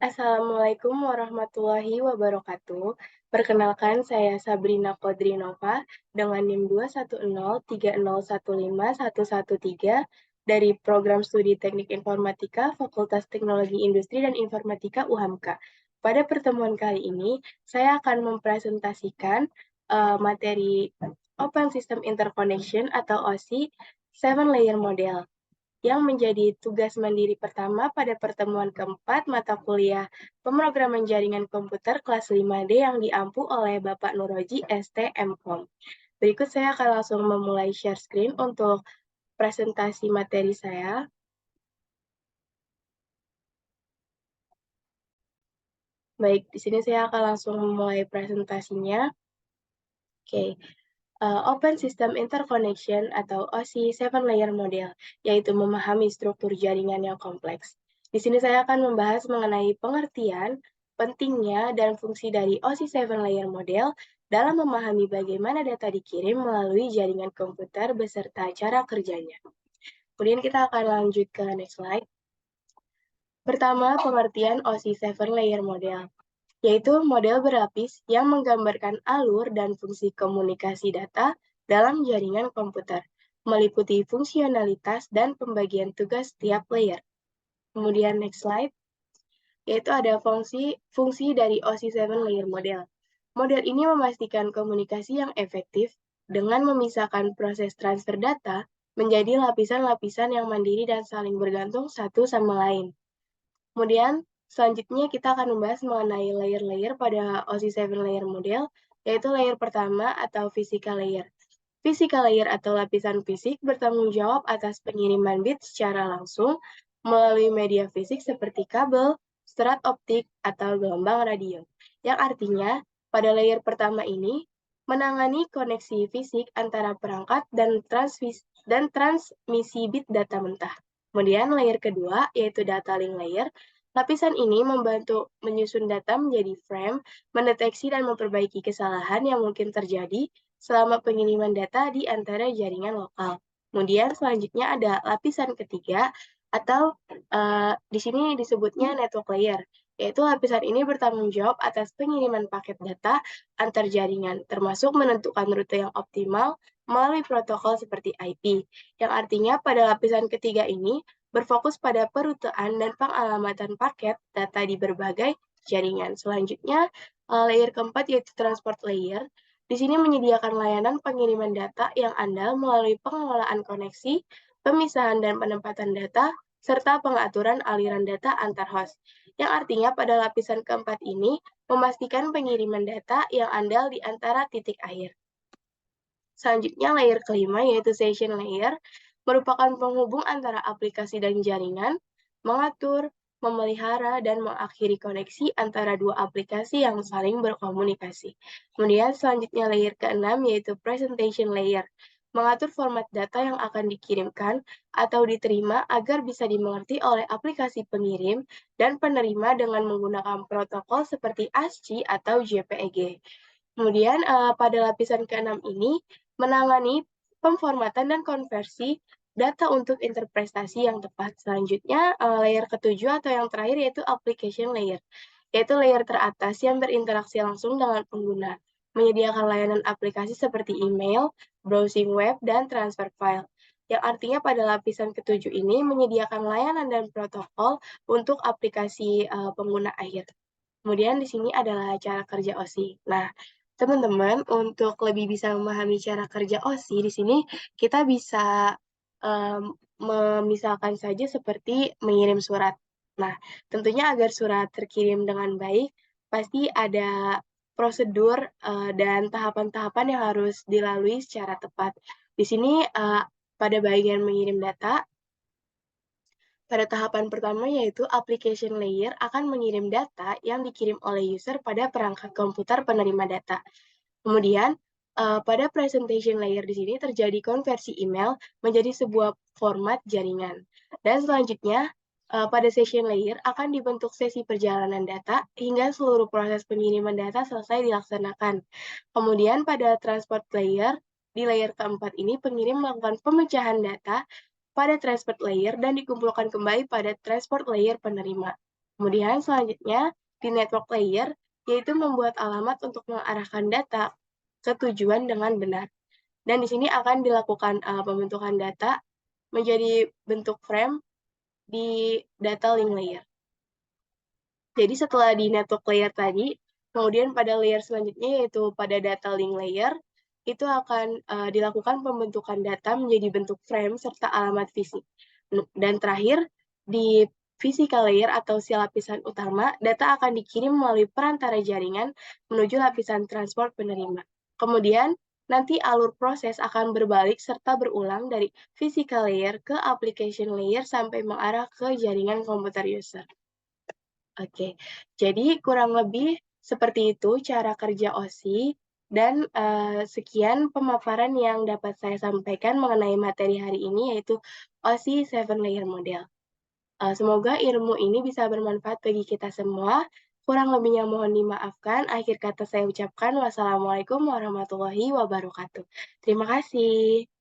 Assalamualaikum warahmatullahi wabarakatuh. Perkenalkan, saya Sabrina Kodrinova dengan NIM 21030151113 dari Program Studi Teknik Informatika Fakultas Teknologi Industri dan Informatika UHAMKA. Pada pertemuan kali ini, saya akan mempresentasikan materi Open System Interconnection atau OSI 7 Layer Model yang menjadi tugas mandiri pertama pada pertemuan keempat mata kuliah Pemrograman Jaringan Komputer kelas 5D yang diampu oleh Bapak Nuroji STMKOM. Berikut saya akan langsung memulai share screen untuk presentasi materi saya. Baik, di sini saya akan langsung memulai presentasinya. Oke, Open System Interconnection atau OSI 7 Layer Model, yaitu memahami struktur jaringan yang kompleks. Di sini saya akan membahas mengenai pengertian, pentingnya, dan fungsi dari OSI 7 Layer Model dalam memahami bagaimana data dikirim melalui jaringan komputer beserta cara kerjanya. Kemudian kita akan lanjut ke next slide. Pertama, pengertian OSI 7 Layer Model, yaitu model berlapis yang menggambarkan alur dan fungsi komunikasi data dalam jaringan komputer, meliputi fungsionalitas dan pembagian tugas tiap layer. Kemudian next slide, yaitu ada fungsi dari OSI 7 Layer Model. Model ini memastikan komunikasi yang efektif dengan memisahkan proses transfer data menjadi lapisan-lapisan yang mandiri dan saling bergantung satu sama lain. Kemudian, selanjutnya kita akan membahas mengenai layer-layer pada OSI 7 Layer Model, yaitu layer pertama atau physical layer. Physical layer atau lapisan fisik bertanggung jawab atas pengiriman bit secara langsung melalui media fisik seperti kabel, serat optik, atau gelombang radio. Yang artinya, pada layer pertama ini, menangani koneksi fisik antara perangkat dan transmisi bit data mentah. Kemudian layer kedua, yaitu data link layer. Lapisan ini membantu menyusun data menjadi frame, mendeteksi dan memperbaiki kesalahan yang mungkin terjadi selama pengiriman data di antara jaringan lokal. Kemudian selanjutnya ada lapisan ketiga atau di sini disebutnya network layer, yaitu lapisan ini bertanggung jawab atas pengiriman paket data antar jaringan, termasuk menentukan rute yang optimal melalui protokol seperti IP, yang artinya pada lapisan ketiga ini berfokus pada perutean dan pengalamatan paket data di berbagai jaringan. Selanjutnya, layer keempat yaitu transport layer. Di sini menyediakan layanan pengiriman data yang andal melalui pengelolaan koneksi, pemisahan dan penempatan data, serta pengaturan aliran data antar host. Yang artinya pada lapisan keempat ini memastikan pengiriman data yang andal di antara titik akhir. Selanjutnya layer kelima yaitu session layer merupakan penghubung antara aplikasi dan jaringan, mengatur, memelihara, dan mengakhiri koneksi antara dua aplikasi yang saling berkomunikasi. Kemudian selanjutnya layer keenam yaitu presentation layer, mengatur format data yang akan dikirimkan atau diterima agar bisa dimengerti oleh aplikasi pengirim dan penerima dengan menggunakan protokol seperti ASCII atau JPEG. Kemudian pada lapisan keenam ini menangani pemformatan dan konversi data untuk interpretasi yang tepat. Selanjutnya, layer ketujuh atau yang terakhir yaitu application layer, yaitu layer teratas yang berinteraksi langsung dengan pengguna, menyediakan layanan aplikasi seperti email, browsing web, dan transfer file. Yang artinya pada lapisan ketujuh ini menyediakan layanan dan protokol untuk aplikasi pengguna akhir. Kemudian di sini adalah cara kerja OSI. Nah, teman-teman, untuk lebih bisa memahami cara kerja OSI, di sini kita bisa memisalkan saja seperti mengirim surat. Nah, tentunya agar surat terkirim dengan baik, pasti ada prosedur dan tahapan-tahapan yang harus dilalui secara tepat. Di sini pada bagian mengirim data, pada tahapan pertama yaitu application layer akan mengirim data yang dikirim oleh user pada perangkat komputer penerima data. Kemudian, pada presentation layer di sini terjadi konversi email menjadi sebuah format jaringan. Dan selanjutnya, pada session layer akan dibentuk sesi perjalanan data hingga seluruh proses pengiriman data selesai dilaksanakan. Kemudian pada transport layer, di layer keempat ini pengirim melakukan pemecahan data pada transport layer dan dikumpulkan kembali pada transport layer penerima. Kemudian selanjutnya di network layer, yaitu membuat alamat untuk mengarahkan data ke tujuan dengan benar. Dan di sini akan dilakukan pembentukan data menjadi bentuk frame di data link layer. Jadi setelah di network layer tadi, kemudian pada layer selanjutnya yaitu pada data link layer, itu akan dilakukan pembentukan data menjadi bentuk frame serta alamat fisik. Dan terakhir, di physical layer atau si lapisan utama, data akan dikirim melalui perantara jaringan menuju lapisan transport penerima. Kemudian, nanti alur proses akan berbalik serta berulang dari physical layer ke application layer sampai mengarah ke jaringan komputer user. Oke, jadi kurang lebih seperti itu cara kerja OSI dan, sekian pemaparan yang dapat saya sampaikan mengenai materi hari ini, yaitu OSI 7 Layer Model. Semoga ilmu ini bisa bermanfaat bagi kita semua. Kurang lebihnya mohon dimaafkan. Akhir kata saya ucapkan wassalamualaikum warahmatullahi wabarakatuh. Terima kasih.